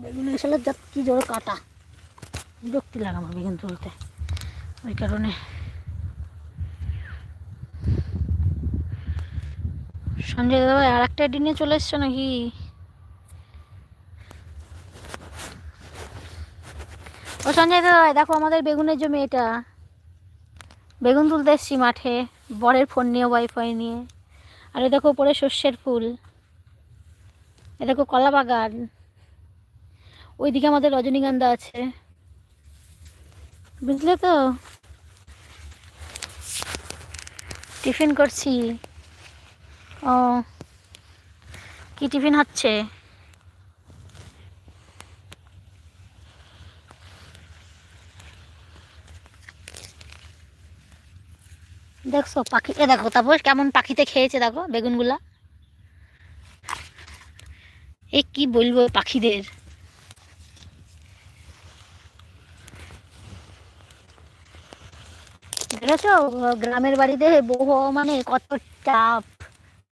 বেগুনের শালের যা কি জোরে কাটা, বিরক্তি লাগে আমার বেগুন তুলতে, ওই কারণে। সঞ্জয় দাদা ভাই আর একটা দিনে চলে এসছো নাকি? ও সঞ্জয় দাদা ভাই দেখো আমাদের বেগুনের জমি এটা, বেগুন তুলতে এসছি মাঠে, বরের ফোন নিয়ে, ওয়াইফাই নিয়ে। আর এ দেখো উপরে সর্ষের ফুল, এ দেখো কলা বাগান, ওইদিকে আমাদের রজনীগন্ধা আছে, বুঝলে তো। টিফিন করছি। ও, কি টিফিন হচ্ছে? দেখছো পাখি, এ দেখো তারপর কেমন পাখিতে খেয়েছে, দেখো বেগুনগুলা। এ কি বলবো পাখিদের। দেখেছো গ্রামের বাড়িতে বউ হওয়া মানে কত চাপ।